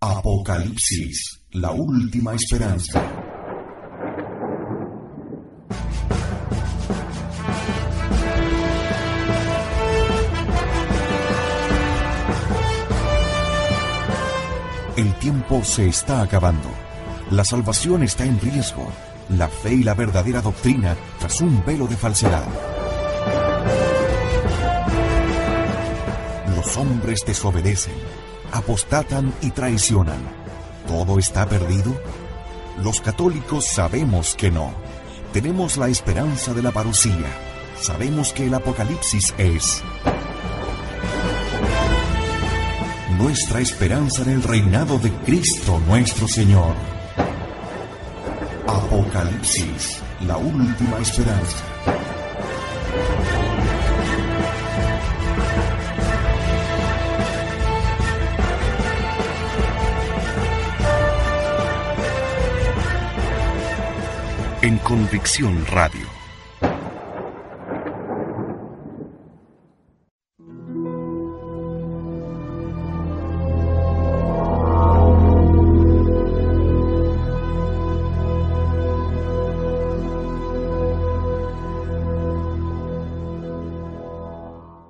Apocalipsis, la última esperanza. El tiempo se está acabando. La salvación está en riesgo. La fe y la verdadera doctrina tras un velo de falsedad. Los hombres desobedecen, apostatan y traicionan. ¿Todo está perdido? Los católicos sabemos que no. Tenemos la esperanza de la parucía. Sabemos que el Apocalipsis es nuestra esperanza en el reinado de Cristo nuestro Señor. Apocalipsis, la última esperanza. En Convicción Radio.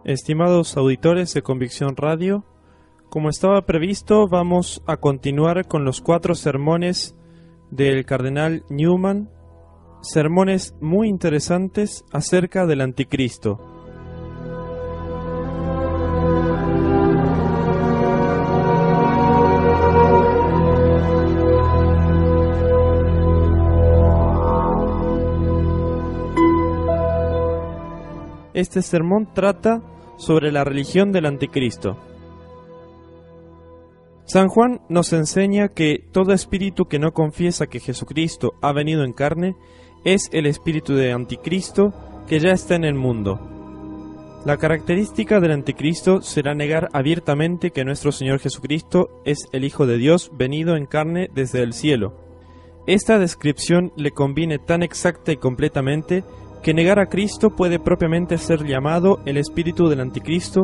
Estimados auditores de Convicción Radio, como estaba previsto, vamos a continuar con los 4 sermones del cardenal Newman, sermones muy interesantes acerca del anticristo. Este sermón trata sobre la religión del anticristo. San Juan nos enseña que todo espíritu que no confiesa que Jesucristo ha venido en carne es el espíritu de anticristo que ya está en el mundo. La característica del anticristo será negar abiertamente que nuestro Señor Jesucristo es el Hijo de Dios venido en carne desde el cielo. Esta descripción le conviene tan exacta y completamente que negar a Cristo puede propiamente ser llamado el espíritu del anticristo,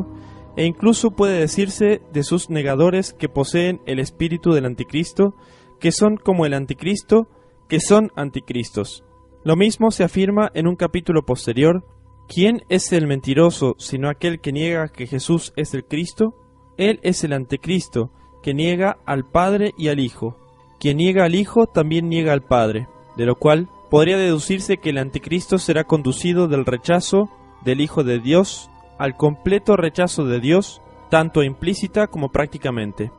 e incluso puede decirse de sus negadores que poseen el espíritu del anticristo, que son como el anticristo, que son anticristos. Lo mismo se afirma en un capítulo posterior: ¿quién es el mentiroso sino aquel que niega que Jesús es el Cristo? Él es el anticristo, que niega al Padre y al Hijo. Quien niega al Hijo también niega al Padre, de lo cual podría deducirse que el anticristo será conducido del rechazo del Hijo de Dios al completo rechazo de Dios, tanto implícita como prácticamente.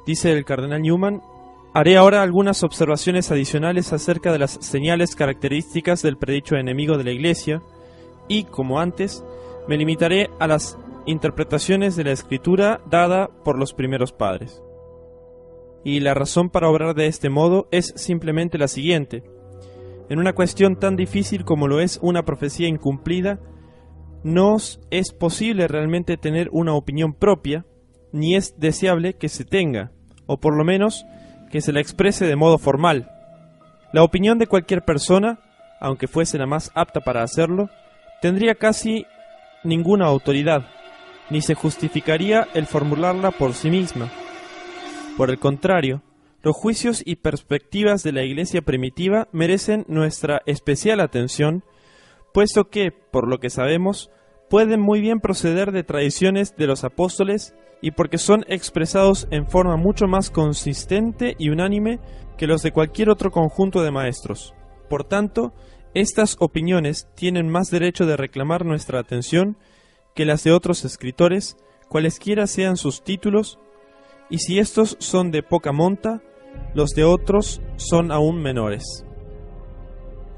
Dice el cardenal Newman: haré ahora algunas observaciones adicionales acerca de las señales características del predicho enemigo de la Iglesia y, como antes, me limitaré a las interpretaciones de la Escritura dada por los primeros padres. Y la razón para obrar de este modo es simplemente la siguiente: en una cuestión tan difícil como lo es una profecía incumplida, no es posible realmente tener una opinión propia, ni es deseable que se tenga, o por lo menos que se la exprese de modo formal. La opinión de cualquier persona, aunque fuese la más apta para hacerlo, tendría casi ninguna autoridad, ni se justificaría el formularla por sí misma. Por el contrario, los juicios y perspectivas de la Iglesia primitiva merecen nuestra especial atención, puesto que, por lo que sabemos, pueden muy bien proceder de tradiciones de los apóstoles y porque son expresados en forma mucho más consistente y unánime que los de cualquier otro conjunto de maestros. Por tanto, estas opiniones tienen más derecho de reclamar nuestra atención que las de otros escritores, cualesquiera sean sus títulos, y si estos son de poca monta, los de otros son aún menores.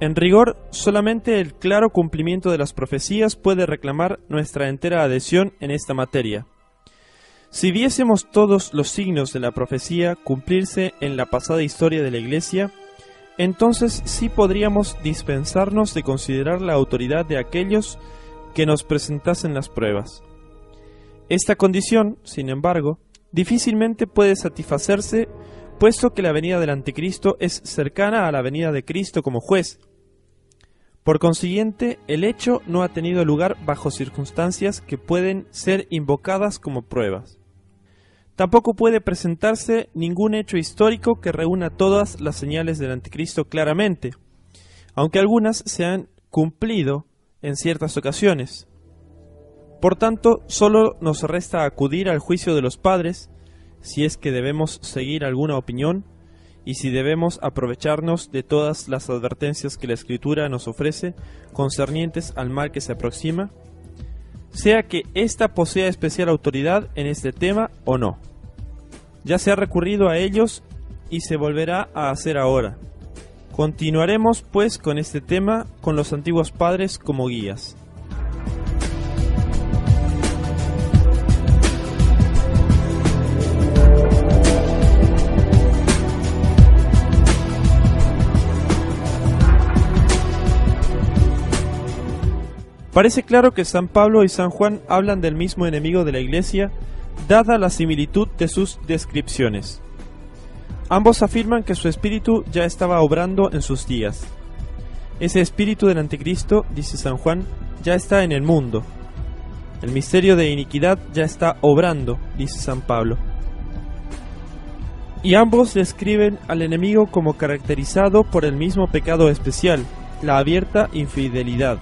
En rigor, solamente el claro cumplimiento de las profecías puede reclamar nuestra entera adhesión en esta materia. Si viésemos todos los signos de la profecía cumplirse en la pasada historia de la Iglesia, entonces sí podríamos dispensarnos de considerar la autoridad de aquellos que nos presentasen las pruebas. Esta condición, sin embargo, difícilmente puede satisfacerse, puesto que la venida del anticristo es cercana a la venida de Cristo como juez. Por consiguiente, el hecho no ha tenido lugar bajo circunstancias que pueden ser invocadas como pruebas. Tampoco puede presentarse ningún hecho histórico que reúna todas las señales del anticristo claramente, aunque algunas se han cumplido en ciertas ocasiones. Por tanto, solo nos resta acudir al juicio de los padres, si es que debemos seguir alguna opinión, y si debemos aprovecharnos de todas las advertencias que la Escritura nos ofrece concernientes al mal que se aproxima, sea que ésta posea especial autoridad en este tema o no. Ya se ha recurrido a ellos y se volverá a hacer ahora. Continuaremos pues con este tema con los antiguos padres como guías. Parece claro que San Pablo y San Juan hablan del mismo enemigo de la Iglesia, dada la similitud de sus descripciones. Ambos afirman que su espíritu ya estaba obrando en sus días. Ese espíritu del anticristo, dice San Juan, ya está en el mundo. El misterio de iniquidad ya está obrando, dice San Pablo. Y ambos describen al enemigo como caracterizado por el mismo pecado especial, la abierta infidelidad.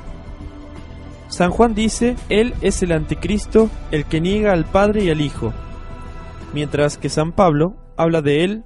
San Juan dice, él es el anticristo, el que niega al Padre y al Hijo, mientras que San Pablo habla de él,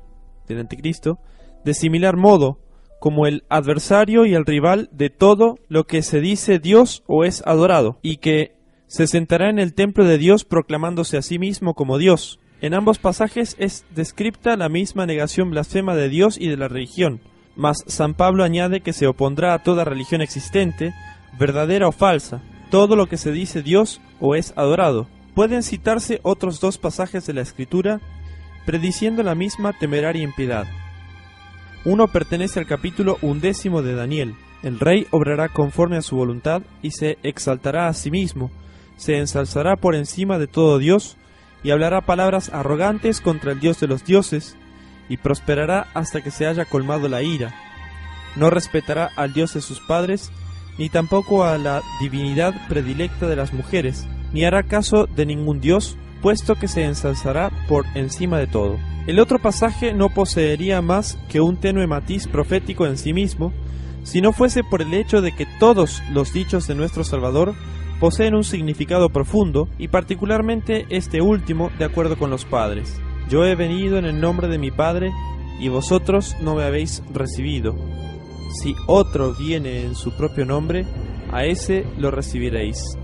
del anticristo, de similar modo, como el adversario y el rival de todo lo que se dice Dios o es adorado, y que se sentará en el templo de Dios proclamándose a sí mismo como Dios. En ambos pasajes es descripta la misma negación blasfema de Dios y de la religión, mas San Pablo añade que se opondrá a toda religión existente, verdadera o falsa, todo lo que se dice Dios o es adorado. Pueden citarse otros dos pasajes de la Escritura prediciendo la misma temeraria impiedad. Uno pertenece al capítulo 11 de Daniel. El rey obrará conforme a su voluntad y se exaltará a sí mismo, se ensalzará por encima de todo Dios y hablará palabras arrogantes contra el Dios de los dioses y prosperará hasta que se haya colmado la ira. No respetará al Dios de sus padres ni tampoco a la divinidad predilecta de las mujeres, ni hará caso de ningún dios, puesto que se ensalzará por encima de todo. El otro pasaje no poseería más que un tenue matiz profético en sí mismo, si no fuese por el hecho de que todos los dichos de nuestro Salvador poseen un significado profundo, y particularmente este último de acuerdo con los padres. Yo he venido en el nombre de mi Padre, y vosotros no me habéis recibido. Si otro viene en su propio nombre, a ese lo recibiréis.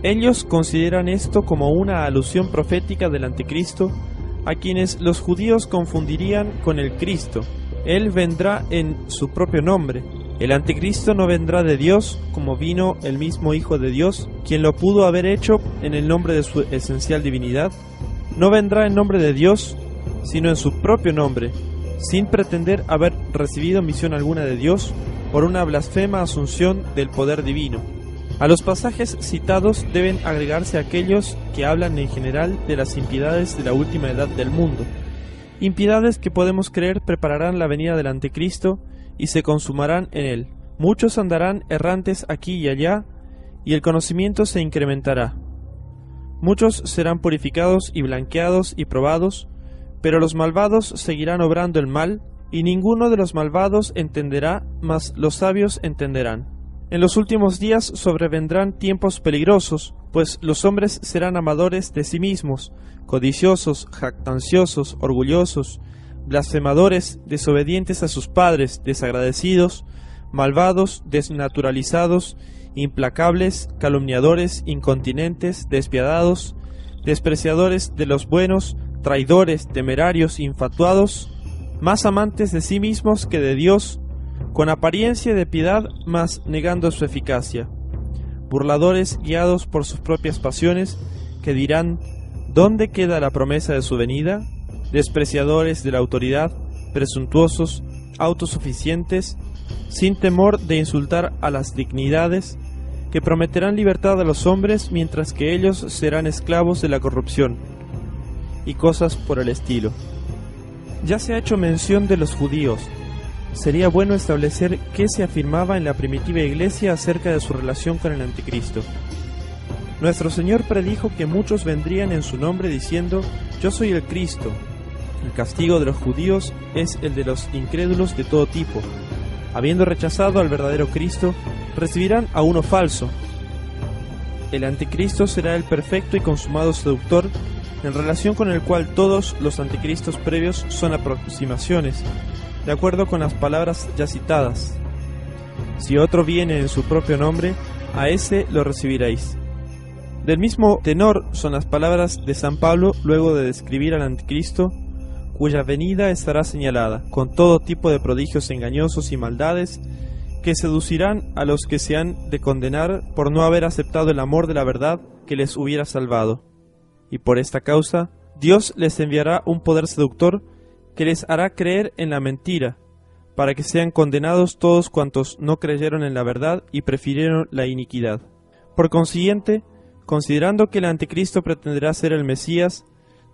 Ellos consideran esto como una alusión profética del anticristo, a quienes los judíos confundirían con el Cristo. Él vendrá en su propio nombre. El anticristo no vendrá de Dios, como vino el mismo Hijo de Dios, quien lo pudo haber hecho en el nombre de su esencial divinidad. No vendrá en nombre de Dios, sino en su propio nombre, sin pretender haber recibido misión alguna de Dios por una blasfema asunción del poder divino. A los pasajes citados deben agregarse aquellos que hablan en general de las impiedades de la última edad del mundo, impiedades que podemos creer prepararán la venida del anticristo y se consumarán en él. Muchos andarán errantes aquí y allá, y el conocimiento se incrementará. Muchos serán purificados y blanqueados y probados, pero los malvados seguirán obrando el mal, y ninguno de los malvados entenderá, mas los sabios entenderán. En los últimos días sobrevendrán tiempos peligrosos, pues los hombres serán amadores de sí mismos, codiciosos, jactanciosos, orgullosos, blasfemadores, desobedientes a sus padres, desagradecidos, malvados, desnaturalizados, implacables, calumniadores, incontinentes, despiadados, despreciadores de los buenos, traidores, temerarios, infatuados, más amantes de sí mismos que de Dios, con apariencia de piedad, mas negando su eficacia, burladores guiados por sus propias pasiones, que dirán, ¿dónde queda la promesa de su venida? Despreciadores de la autoridad, presuntuosos, autosuficientes, sin temor de insultar a las dignidades, que prometerán libertad a los hombres mientras que ellos serán esclavos de la corrupción, y cosas por el estilo. Ya se ha hecho mención de los judíos. Sería bueno establecer qué se afirmaba en la primitiva iglesia acerca de su relación con el anticristo. Nuestro Señor predijo que muchos vendrían en su nombre diciendo, Yo soy el Cristo. El castigo de los judíos es el de los incrédulos de todo tipo. Habiendo rechazado al verdadero Cristo, recibirán a uno falso. El anticristo será el perfecto y consumado seductor, en relación con el cual todos los anticristos previos son aproximaciones, de acuerdo con las palabras ya citadas. Si otro viene en su propio nombre, a ese lo recibiréis. Del mismo tenor son las palabras de San Pablo luego de describir al anticristo, cuya venida estará señalada, con todo tipo de prodigios engañosos y maldades, que seducirán a los que se han de condenar por no haber aceptado el amor de la verdad que les hubiera salvado. Y por esta causa, Dios les enviará un poder seductor que les hará creer en la mentira, para que sean condenados todos cuantos no creyeron en la verdad y prefirieron la iniquidad. Por consiguiente, considerando que el anticristo pretenderá ser el Mesías,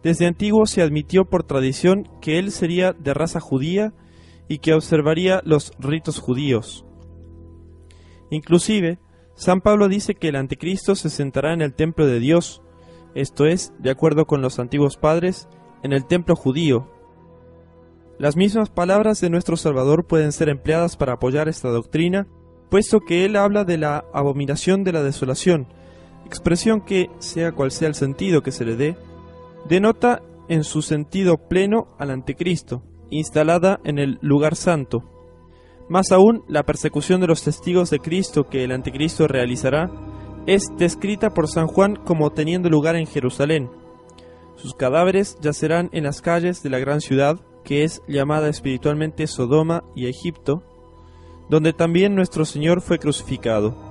desde antiguo se admitió por tradición que él sería de raza judía y que observaría los ritos judíos. Inclusive, San Pablo dice que el anticristo se sentará en el templo de Dios, esto es, de acuerdo con los antiguos padres, en el templo judío. Las mismas palabras de nuestro Salvador pueden ser empleadas para apoyar esta doctrina, puesto que él habla de la abominación de la desolación, expresión que, sea cual sea el sentido que se le dé, denota en su sentido pleno al anticristo, instalada en el lugar santo. Más aún, la persecución de los testigos de Cristo que el anticristo realizará es descrita por San Juan como teniendo lugar en Jerusalén. Sus cadáveres yacerán en las calles de la gran ciudad, que es llamada espiritualmente Sodoma y Egipto, donde también nuestro Señor fue crucificado.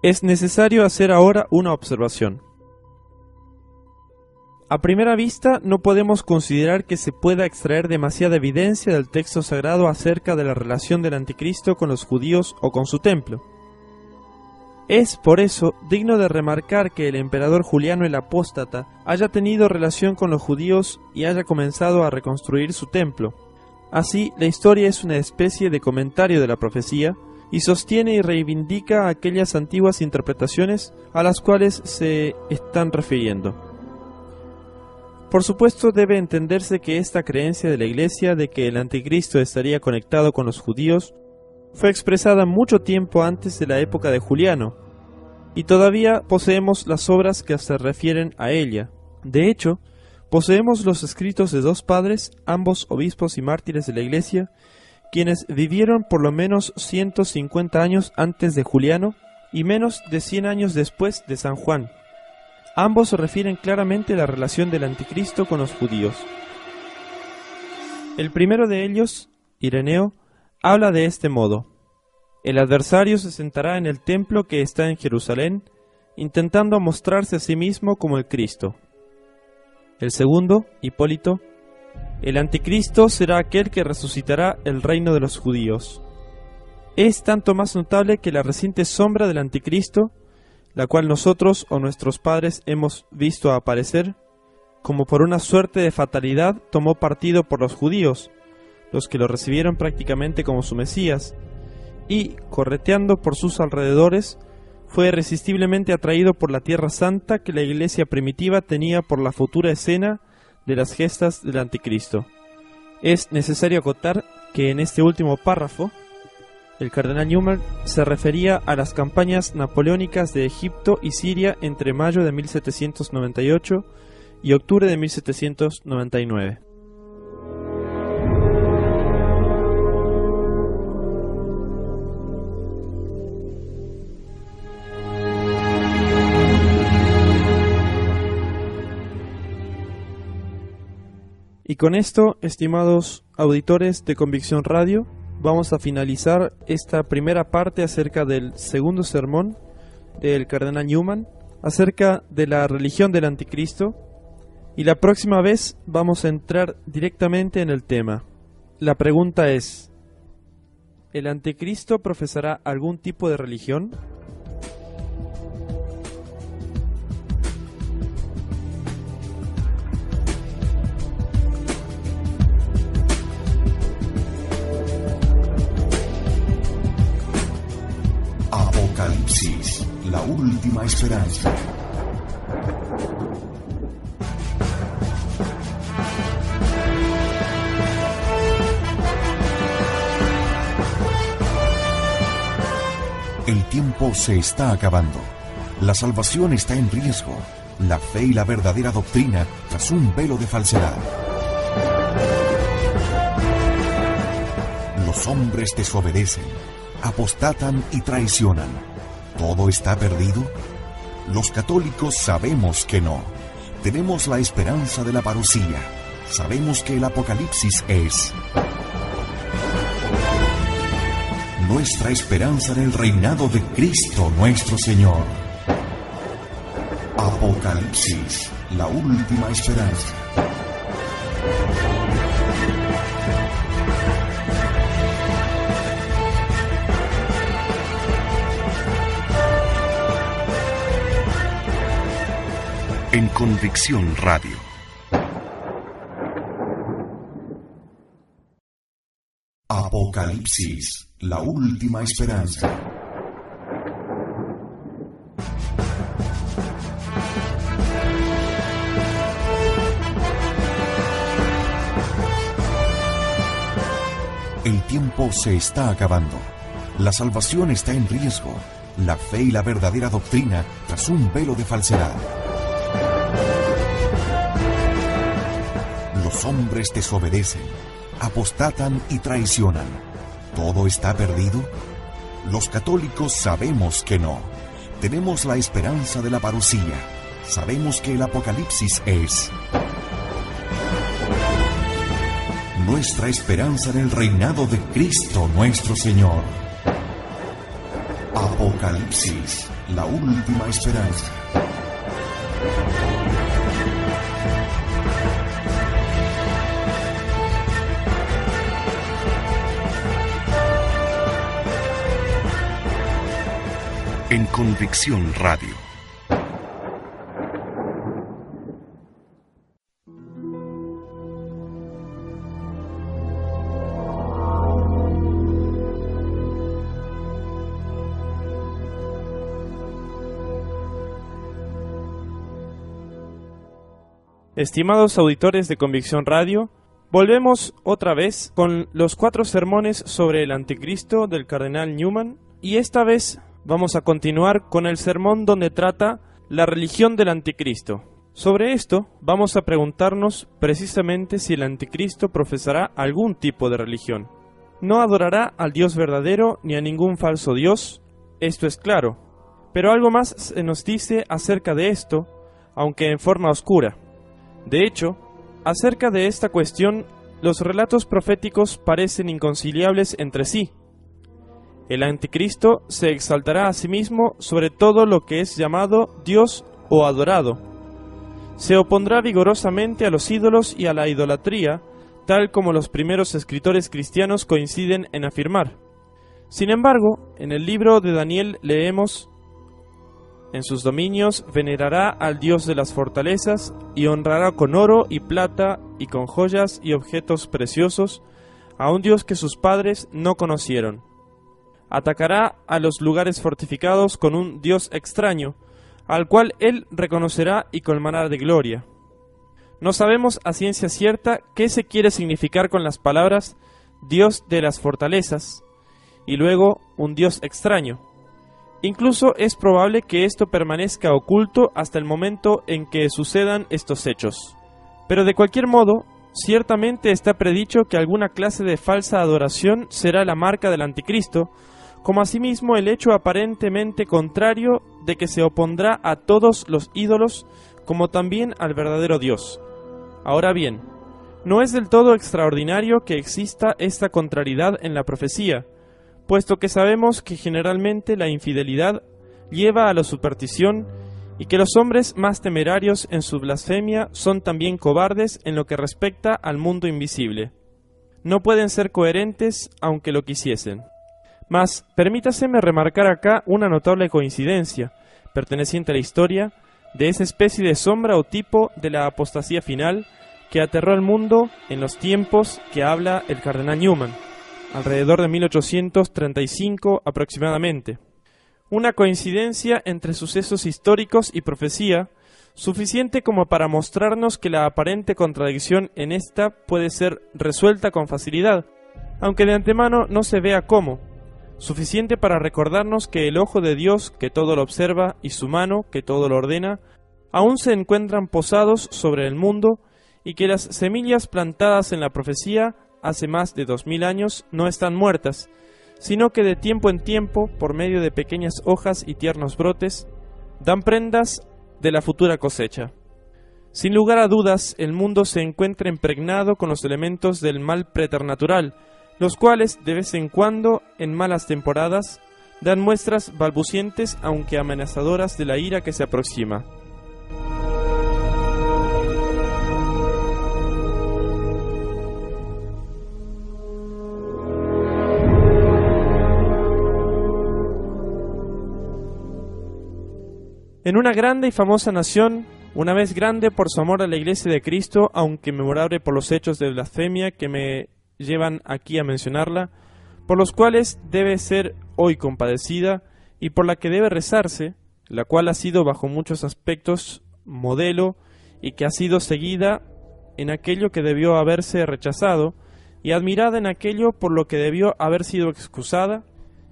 Es necesario hacer ahora una observación. A primera vista no podemos considerar que se pueda extraer demasiada evidencia del texto sagrado acerca de la relación del anticristo con los judíos o con su templo. Es, por eso, digno de remarcar que el emperador Juliano el Apóstata haya tenido relación con los judíos y haya comenzado a reconstruir su templo. Así, la historia es una especie de comentario de la profecía, y sostiene y reivindica aquellas antiguas interpretaciones a las cuales se están refiriendo. Por supuesto, debe entenderse que esta creencia de la Iglesia de que el anticristo estaría conectado con los judíos fue expresada mucho tiempo antes de la época de Juliano, y todavía poseemos las obras que se refieren a ella. De hecho, poseemos los escritos de dos padres, ambos obispos y mártires de la Iglesia, quienes vivieron por lo menos 150 años antes de Juliano y menos de 100 años después de San Juan. Ambos refieren claramente la relación del anticristo con los judíos. El primero de ellos, Ireneo, habla de este modo: el adversario se sentará en el templo que está en Jerusalén, intentando mostrarse a sí mismo como el Cristo. El segundo, Hipólito, el anticristo será aquel que resucitará el reino de los judíos. Es tanto más notable que la reciente sombra del anticristo, la cual nosotros o nuestros padres hemos visto aparecer, como por una suerte de fatalidad tomó partido por los judíos, los que lo recibieron prácticamente como su Mesías, y, correteando por sus alrededores, fue irresistiblemente atraído por la tierra santa que la iglesia primitiva tenía por la futura escena de las gestas del anticristo. Es necesario acotar que en este último párrafo, el cardenal Newman se refería a las campañas napoleónicas de Egipto y Siria entre mayo de 1798 y octubre de 1799. Y con esto, estimados auditores de Convicción Radio, vamos a finalizar esta primera parte acerca del segundo sermón del cardenal Newman, acerca de la religión del anticristo, y la próxima vez vamos a entrar directamente en el tema. La pregunta es: ¿el anticristo profesará algún tipo de religión? la última esperanza. El tiempo se está acabando. La salvación está en riesgo. La fe y la verdadera doctrina tras un velo de falsedad. Los hombres desobedecen, apostatan y traicionan. ¿Todo está perdido? Los católicos sabemos que no. Tenemos la esperanza de la parucía. Sabemos que el Apocalipsis es nuestra esperanza en el reinado de Cristo nuestro Señor. Apocalipsis, la última esperanza. En Convicción Radio. Apocalipsis, la última esperanza. El tiempo se está acabando. La salvación está en riesgo. La fe y la verdadera doctrina tras un velo de falsedad. Los hombres desobedecen, apostatan y traicionan. ¿Todo está perdido? Los católicos sabemos que no. Tenemos la esperanza de la parucía. Sabemos que el Apocalipsis es nuestra esperanza en el reinado de Cristo nuestro Señor. Apocalipsis, la última esperanza. En Convicción Radio. Estimados auditores de Convicción Radio, volvemos otra vez con los 4 sermones sobre el Anticristo del Cardenal Newman, y esta vez vamos a continuar con el sermón donde trata la religión del Anticristo. Sobre esto vamos a preguntarnos precisamente si el Anticristo profesará algún tipo de religión. No adorará al Dios verdadero ni a ningún falso Dios, esto es claro, pero algo más se nos dice acerca de esto, aunque en forma oscura. De hecho, acerca de esta cuestión, los relatos proféticos parecen inconciliables entre sí. El Anticristo se exaltará a sí mismo sobre todo lo que es llamado Dios o adorado. Se opondrá vigorosamente a los ídolos y a la idolatría, tal como los primeros escritores cristianos coinciden en afirmar. Sin embargo, en el libro de Daniel leemos: en sus dominios venerará al Dios de las fortalezas y honrará con oro y plata y con joyas y objetos preciosos a un Dios que sus padres no conocieron. Atacará a los lugares fortificados con un Dios extraño, al cual él reconocerá y colmará de gloria. No sabemos a ciencia cierta qué se quiere significar con las palabras Dios de las fortalezas y luego un Dios extraño. Incluso es probable que esto permanezca oculto hasta el momento en que sucedan estos hechos. Pero de cualquier modo, ciertamente está predicho que alguna clase de falsa adoración será la marca del Anticristo, como asimismo el hecho aparentemente contrario de que se opondrá a todos los ídolos, como también al verdadero Dios. Ahora bien, no es del todo extraordinario que exista esta contrariedad en la profecía, puesto que sabemos que generalmente la infidelidad lleva a la superstición y que los hombres más temerarios en su blasfemia son también cobardes en lo que respecta al mundo invisible. No pueden ser coherentes aunque lo quisiesen. Mas, permítaseme remarcar acá una notable coincidencia, perteneciente a la historia, de esa especie de sombra o tipo de la apostasía final que aterró al mundo en los tiempos que habla el cardenal Newman, alrededor de 1835 aproximadamente. una coincidencia entre sucesos históricos y profecía, suficiente como para mostrarnos que la aparente contradicción en esta puede ser resuelta con facilidad, aunque de antemano no se vea cómo, suficiente para recordarnos que el ojo de Dios, que todo lo observa, y su mano, que todo lo ordena, aún se encuentran posados sobre el mundo, y que las semillas plantadas en la profecía hace más de 2000 años no están muertas, sino que de tiempo en tiempo, por medio de pequeñas hojas y tiernos brotes, dan prendas de la futura cosecha. Sin lugar a dudas, el mundo se encuentra impregnado con los elementos del mal preternatural, los cuales, de vez en cuando, en malas temporadas, dan muestras balbucientes aunque amenazadoras de la ira que se aproxima. En una grande y famosa nación, una vez grande por su amor a la Iglesia de Cristo, aunque memorable por los hechos de blasfemia que me llevan aquí a mencionarla, por los cuales debe ser hoy compadecida y por la que debe rezarse, la cual ha sido bajo muchos aspectos modelo y que ha sido seguida en aquello que debió haberse rechazado y admirada en aquello por lo que debió haber sido excusada,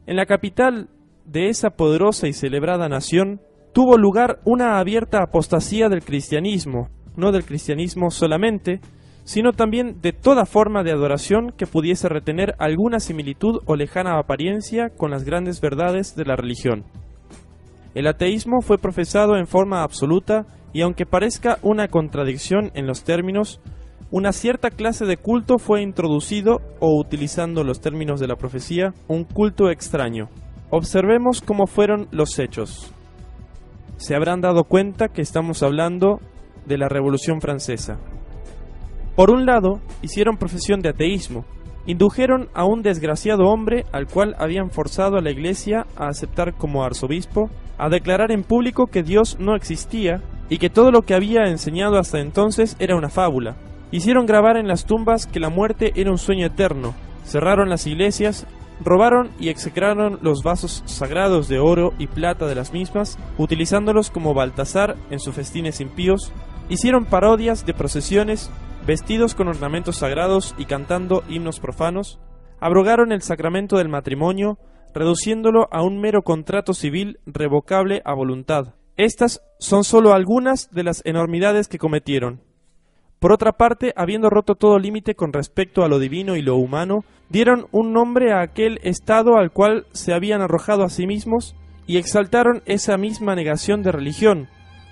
en la capital de esa poderosa y celebrada nación tuvo lugar una abierta apostasía del cristianismo, no del cristianismo solamente, sino también de toda forma de adoración que pudiese retener alguna similitud o lejana apariencia con las grandes verdades de la religión. El ateísmo fue profesado en forma absoluta y aunque parezca una contradicción en los términos, una cierta clase de culto fue introducido o, utilizando los términos de la profecía, un culto extraño. Observemos cómo fueron los hechos. Se habrán dado cuenta que estamos hablando de la Revolución Francesa. Por un lado, hicieron profesión de ateísmo, indujeron a un desgraciado hombre al cual habían forzado a la Iglesia a aceptar como arzobispo, a declarar en público que Dios no existía y que todo lo que había enseñado hasta entonces era una fábula. Hicieron grabar en las tumbas que la muerte era un sueño eterno, cerraron las iglesias, robaron y execraron los vasos sagrados de oro y plata de las mismas, utilizándolos como Baltasar en sus festines impíos, hicieron parodias de procesiones, vestidos con ornamentos sagrados y cantando himnos profanos, abrogaron el sacramento del matrimonio, reduciéndolo a un mero contrato civil revocable a voluntad. Estas son solo algunas de las enormidades que cometieron. Por otra parte, habiendo roto todo límite con respecto a lo divino y lo humano, dieron un nombre a aquel estado al cual se habían arrojado a sí mismos y exaltaron esa misma negación de religión,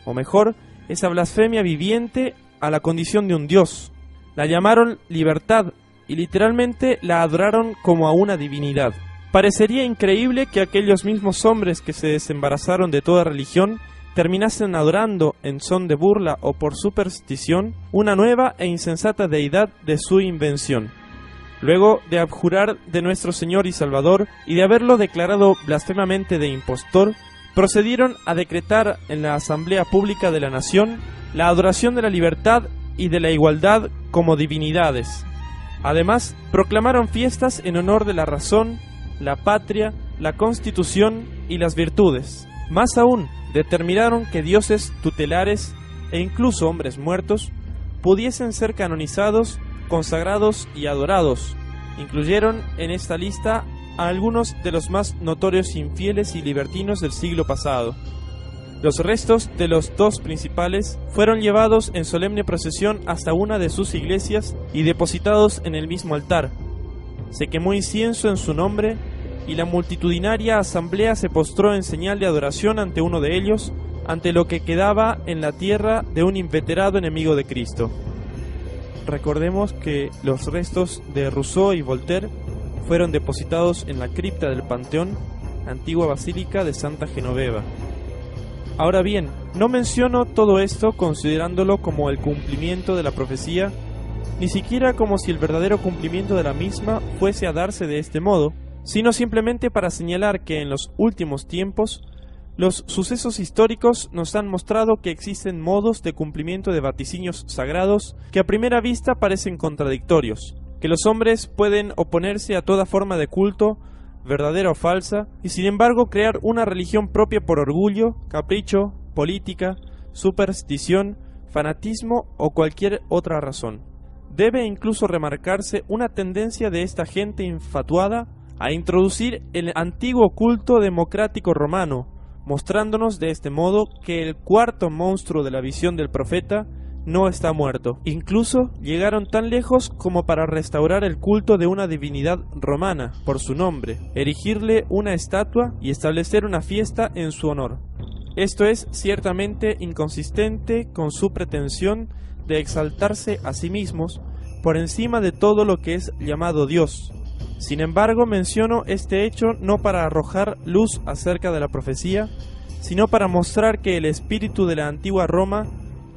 o mejor, esa blasfemia viviente a la condición de un Dios. La llamaron libertad y literalmente la adoraron como a una divinidad. Parecería increíble que aquellos mismos hombres que se desembarazaron de toda religión terminasen adorando en son de burla o por superstición una nueva e insensata deidad de su invención. Luego de abjurar de nuestro Señor y Salvador y de haberlo declarado blasfemamente de impostor, procedieron a decretar en la asamblea pública de la nación la adoración de la libertad y de la igualdad como divinidades. Además, proclamaron fiestas en honor de la razón, la patria, la constitución y las virtudes. Más aún, determinaron que dioses tutelares e incluso hombres muertos pudiesen ser canonizados, consagrados y adorados. Incluyeron en esta lista a algunos de los más notorios infieles y libertinos del siglo pasado. Los restos de los dos principales fueron llevados en solemne procesión hasta una de sus iglesias y depositados en el mismo altar. Se quemó incienso en su nombre y la multitudinaria asamblea se postró en señal de adoración ante uno de ellos, ante lo que quedaba en la tierra de un inveterado enemigo de Cristo. Recordemos que los restos de Rousseau y Voltaire fueron depositados en la cripta del Panteón, antigua basílica de Santa Genoveva. Ahora bien, no menciono todo esto considerándolo como el cumplimiento de la profecía, ni siquiera como si el verdadero cumplimiento de la misma fuese a darse de este modo, sino simplemente para señalar que en los últimos tiempos los sucesos históricos nos han mostrado que existen modos de cumplimiento de vaticinios sagrados que a primera vista parecen contradictorios, que los hombres pueden oponerse a toda forma de culto, verdadera o falsa, y sin embargo crear una religión propia por orgullo, capricho, política, superstición, fanatismo o cualquier otra razón. Debe incluso remarcarse una tendencia de esta gente infatuada a introducir el antiguo culto democrático romano, mostrándonos de este modo que el cuarto monstruo de la visión del profeta no está muerto. Incluso llegaron tan lejos como para restaurar el culto de una divinidad romana por su nombre, erigirle una estatua y establecer una fiesta en su honor. Esto es ciertamente inconsistente con su pretensión de exaltarse a sí mismos por encima de todo lo que es llamado Dios. Sin embargo, menciono este hecho no para arrojar luz acerca de la profecía, sino para mostrar que el espíritu de la antigua Roma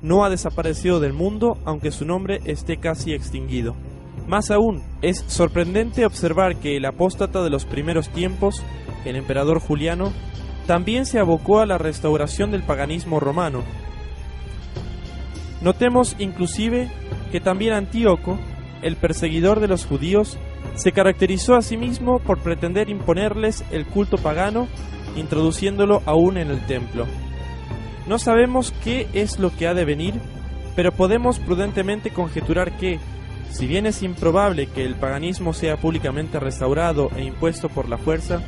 no ha desaparecido del mundo, aunque su nombre esté casi extinguido. Más aún, es sorprendente observar que el apóstata de los primeros tiempos, el emperador Juliano, también se abocó a la restauración del paganismo romano. Notemos inclusive que también Antíoco, el perseguidor de los judíos, se caracterizó a sí mismo por pretender imponerles el culto pagano, introduciéndolo aún en el templo. No sabemos qué es lo que ha de venir, pero podemos prudentemente conjeturar que, si bien es improbable que el paganismo sea públicamente restaurado e impuesto por la fuerza,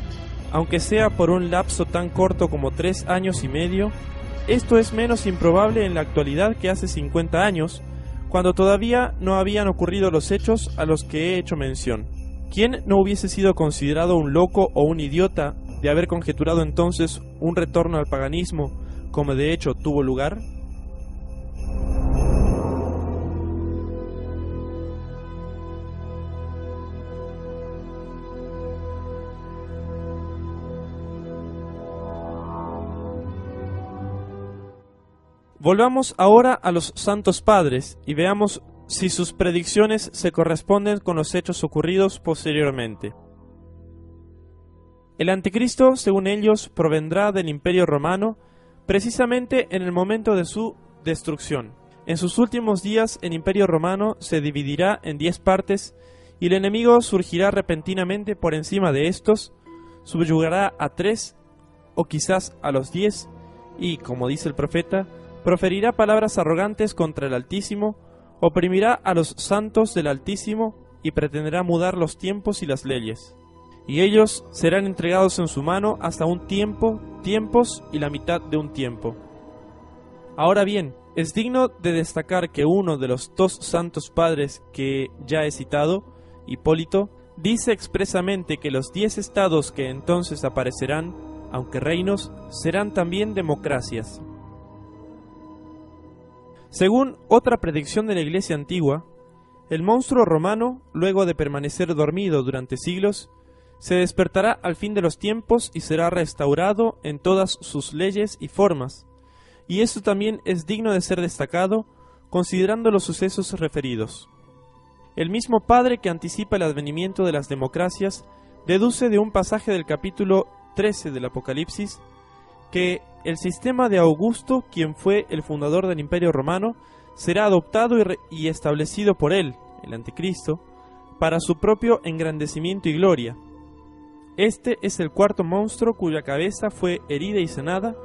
aunque sea por un lapso tan corto como 3 años y medio, esto es menos improbable en la actualidad que hace 50 años, cuando todavía no habían ocurrido los hechos a los que he hecho mención. ¿Quién no hubiese sido considerado un loco o un idiota de haber conjeturado entonces un retorno al paganismo, como de hecho tuvo lugar? Volvamos ahora a los santos padres y veamos si sus predicciones se corresponden con los hechos ocurridos posteriormente. El anticristo, según ellos, provendrá del Imperio Romano precisamente en el momento de su destrucción. En sus últimos días el Imperio Romano se dividirá en 10 partes y el enemigo surgirá repentinamente por encima de estos, subyugará a 3 o quizás a los 10 y, como dice el profeta, proferirá palabras arrogantes contra el Altísimo, oprimirá a los santos del Altísimo y pretenderá mudar los tiempos y las leyes. Y ellos serán entregados en su mano hasta un tiempo, tiempos y la mitad de un tiempo. Ahora bien, es digno de destacar que uno de los 2 santos padres que ya he citado, Hipólito, dice expresamente que los 10 estados que entonces aparecerán, aunque reinos, serán también democracias. Según otra predicción de la Iglesia antigua, el monstruo romano, luego de permanecer dormido durante siglos, se despertará al fin de los tiempos y será restaurado en todas sus leyes y formas, y esto también es digno de ser destacado, considerando los sucesos referidos. El mismo padre que anticipa el advenimiento de las democracias deduce de un pasaje del capítulo 13 del Apocalipsis que el sistema de Augusto, quien fue el fundador del Imperio Romano, será adoptado y establecido por él, el Anticristo, para su propio engrandecimiento y gloria. Este es el cuarto monstruo cuya cabeza fue herida y sanada,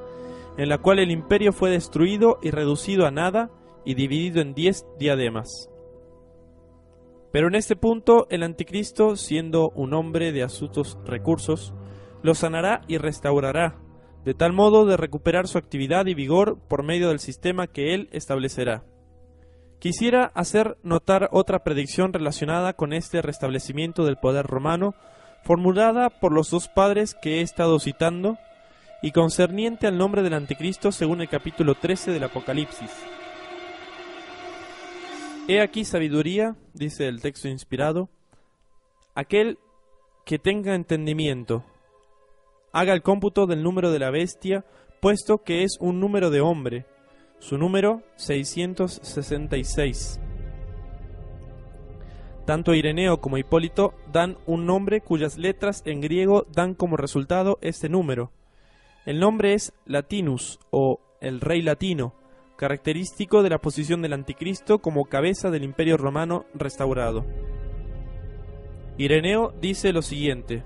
en la cual el imperio fue destruido y reducido a nada y dividido en 10 diademas. Pero en este punto el Anticristo, siendo un hombre de astutos recursos, lo sanará y restaurará, de tal modo de recuperar su actividad y vigor por medio del sistema que él establecerá. Quisiera hacer notar otra predicción relacionada con este restablecimiento del poder romano, formulada por los 2 padres que he estado citando, y concerniente al nombre del Anticristo según el capítulo 13 del Apocalipsis. He aquí sabiduría, dice el texto inspirado, aquel que tenga entendimiento, haga el cómputo del número de la bestia, puesto que es un número de hombre, su número 666. Tanto Ireneo como Hipólito dan un nombre cuyas letras en griego dan como resultado este número. El nombre es Latinus, o el rey latino, característico de la posición del Anticristo como cabeza del Imperio Romano restaurado. Ireneo dice lo siguiente: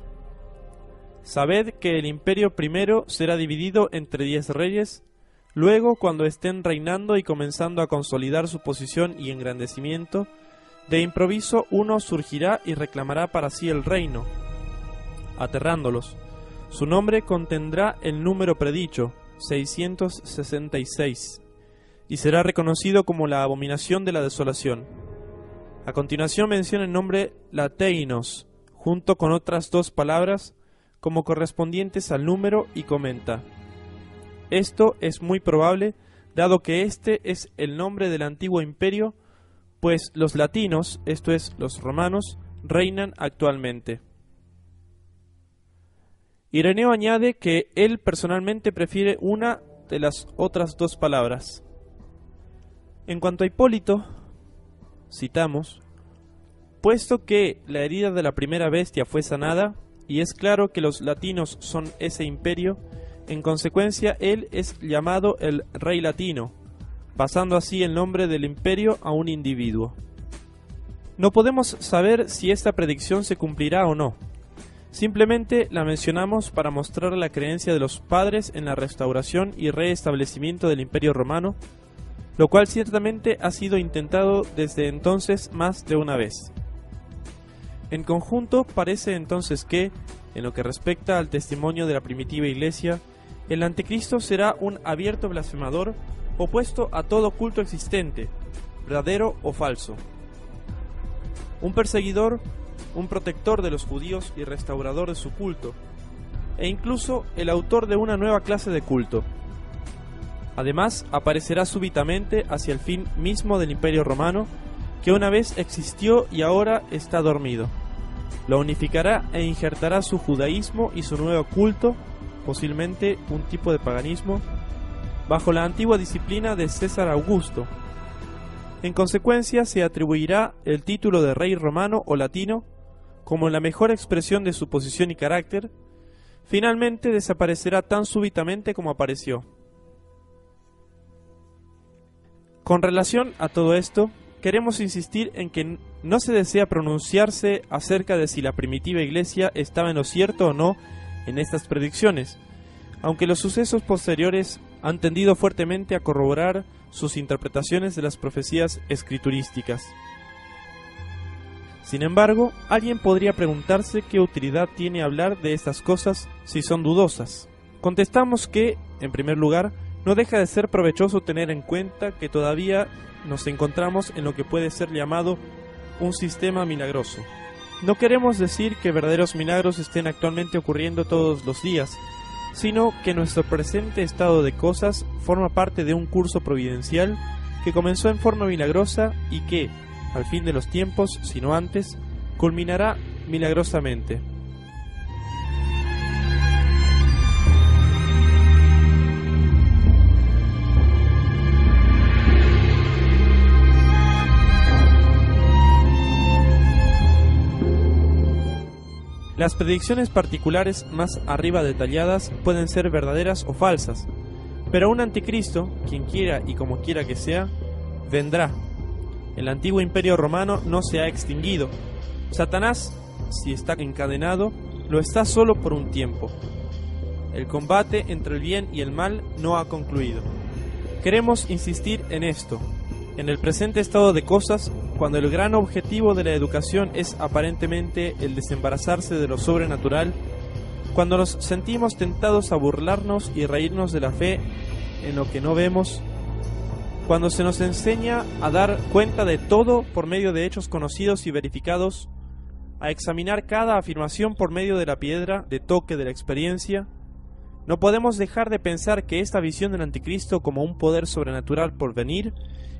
Sabed que el imperio primero será dividido entre 10 reyes, luego cuando estén reinando y comenzando a consolidar su posición y engrandecimiento, de improviso uno surgirá y reclamará para sí el reino, aterrándolos. Su nombre contendrá el número predicho, 666, y será reconocido como la abominación de la desolación. A continuación menciona el nombre Lateinos, junto con otras 2 palabras, como correspondientes al número, y comenta: esto es muy probable, dado que este es el nombre del antiguo imperio, pues los latinos, esto es, los romanos, reinan actualmente. Ireneo añade que él personalmente prefiere una de las otras 2 palabras. En cuanto a Hipólito, citamos: puesto que la herida de la primera bestia fue sanada, y es claro que los latinos son ese imperio, en consecuencia él es llamado el rey latino, pasando así el nombre del imperio a un individuo. No podemos saber si esta predicción se cumplirá o no. Simplemente la mencionamos para mostrar la creencia de los padres en la restauración y reestablecimiento del Imperio Romano, lo cual ciertamente ha sido intentado desde entonces más de una vez. En conjunto, parece entonces que, en lo que respecta al testimonio de la primitiva Iglesia, el anticristo será un abierto blasfemador opuesto a todo culto existente, verdadero o falso. Un perseguidor, un protector de los judíos y restaurador de su culto, e incluso el autor de una nueva clase de culto. Además, aparecerá súbitamente hacia el fin mismo del Imperio Romano, que una vez existió y ahora está dormido. Lo unificará e injertará su judaísmo y su nuevo culto, posiblemente un tipo de paganismo, bajo la antigua disciplina de César Augusto. En consecuencia, se atribuirá el título de rey romano o latino como la mejor expresión de su posición y carácter. Finalmente desaparecerá tan súbitamente como apareció. Con relación a todo esto, queremos insistir en que no se desea pronunciarse acerca de si la primitiva Iglesia estaba en lo cierto o no en estas predicciones, aunque los sucesos posteriores han tendido fuertemente a corroborar sus interpretaciones de las profecías escriturísticas. Sin embargo, alguien podría preguntarse qué utilidad tiene hablar de estas cosas si son dudosas. Contestamos que, en primer lugar, no deja de ser provechoso tener en cuenta que todavía nos encontramos en lo que puede ser llamado un sistema milagroso. No queremos decir que verdaderos milagros estén actualmente ocurriendo todos los días, sino que nuestro presente estado de cosas forma parte de un curso providencial que comenzó en forma milagrosa y que, al fin de los tiempos, si no antes, culminará milagrosamente. Las predicciones particulares más arriba detalladas pueden ser verdaderas o falsas, pero un anticristo, quien quiera y como quiera que sea, vendrá. El antiguo imperio romano no se ha extinguido. Satanás, si está encadenado, lo está solo por un tiempo. El combate entre el bien y el mal no ha concluido. Queremos insistir en esto. En el presente estado de cosas, cuando el gran objetivo de la educación es aparentemente el desembarazarse de lo sobrenatural, cuando nos sentimos tentados a burlarnos y reírnos de la fe en lo que no vemos, cuando se nos enseña a dar cuenta de todo por medio de hechos conocidos y verificados, a examinar cada afirmación por medio de la piedra de toque de la experiencia, no podemos dejar de pensar que esta visión del anticristo como un poder sobrenatural por venir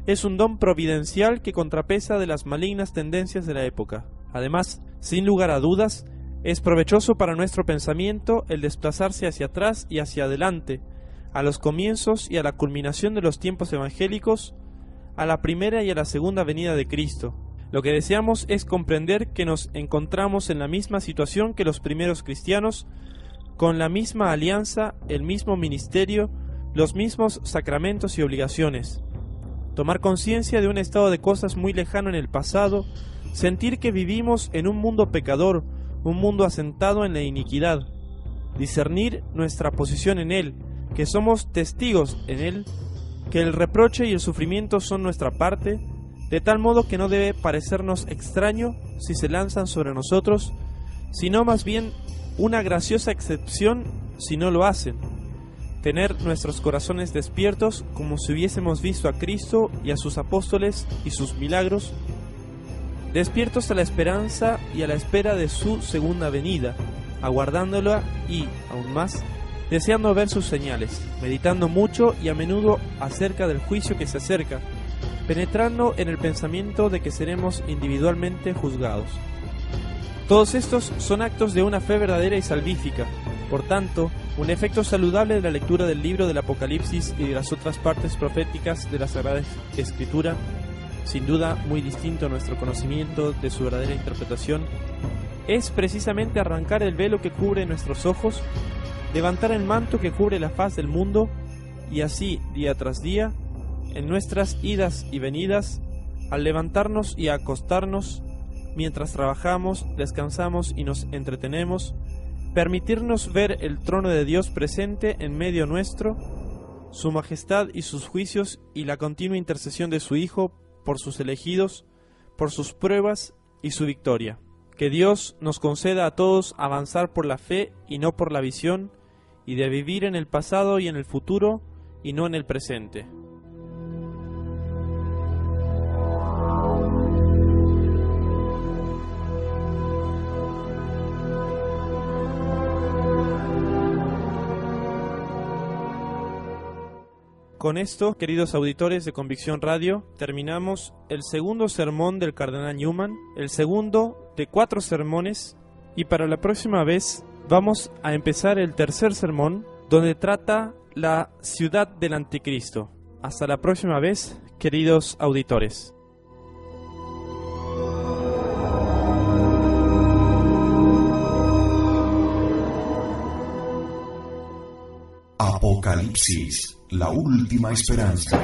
es un don providencial que contrapesa de las malignas tendencias de la época. Además, sin lugar a dudas, es provechoso para nuestro pensamiento el desplazarse hacia atrás y hacia adelante, a los comienzos y a la culminación de los tiempos evangélicos, a la primera y a la segunda venida de Cristo. Lo que deseamos es comprender que nos encontramos en la misma situación que los primeros cristianos, con la misma alianza, el mismo ministerio, los mismos sacramentos y obligaciones. Tomar conciencia de un estado de cosas muy lejano en el pasado, sentir que vivimos en un mundo pecador, un mundo asentado en la iniquidad, discernir nuestra posición en Él, que somos testigos en Él, que el reproche y el sufrimiento son nuestra parte, de tal modo que no debe parecernos extraño si se lanzan sobre nosotros, sino más bien una graciosa excepción si no lo hacen. Tener nuestros corazones despiertos como si hubiésemos visto a Cristo y a sus apóstoles y sus milagros, despiertos a la esperanza y a la espera de su segunda venida, aguardándola y, aún más, deseando ver sus señales, meditando mucho y a menudo acerca del juicio que se acerca, penetrando en el pensamiento de que seremos individualmente juzgados. Todos estos son actos de una fe verdadera y salvífica. Por tanto, un efecto saludable de la lectura del libro del Apocalipsis y de las otras partes proféticas de la Sagrada Escritura, sin duda muy distinto a nuestro conocimiento de su verdadera interpretación, es precisamente arrancar el velo que cubre nuestros ojos, levantar el manto que cubre la faz del mundo, y así, día tras día, en nuestras idas y venidas, al levantarnos y acostarnos, mientras trabajamos, descansamos y nos entretenemos, permitirnos ver el trono de Dios presente en medio nuestro, su majestad y sus juicios y la continua intercesión de su Hijo por sus elegidos, por sus pruebas y su victoria. Que Dios nos conceda a todos avanzar por la fe y no por la visión, y de vivir en el pasado y en el futuro y no en el presente. Con esto, queridos auditores de Convicción Radio, terminamos el segundo sermón del Cardenal Newman, el segundo de 4 sermones, y para la próxima vez vamos a empezar el tercer sermón, donde trata la ciudad del Anticristo. Hasta la próxima vez, queridos auditores. Apocalipsis, la última esperanza.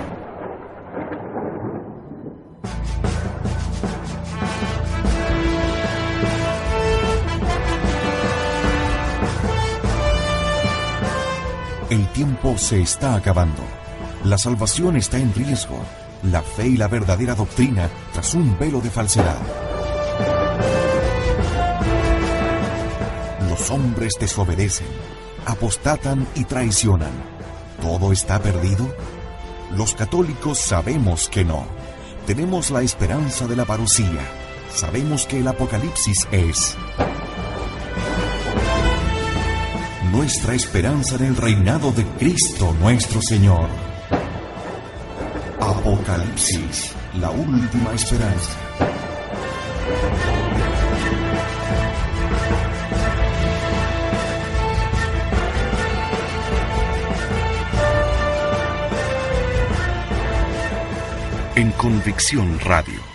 El tiempo se está acabando. La salvación está en riesgo. La fe y la verdadera doctrina tras un velo de falsedad. Los hombres desobedecen, apostatan y traicionan. ¿Todo está perdido? Los católicos sabemos que no. Tenemos la esperanza de la parucía. Sabemos que el Apocalipsis es nuestra esperanza en el reinado de Cristo nuestro Señor. Apocalipsis, la última esperanza. En Convicción Radio.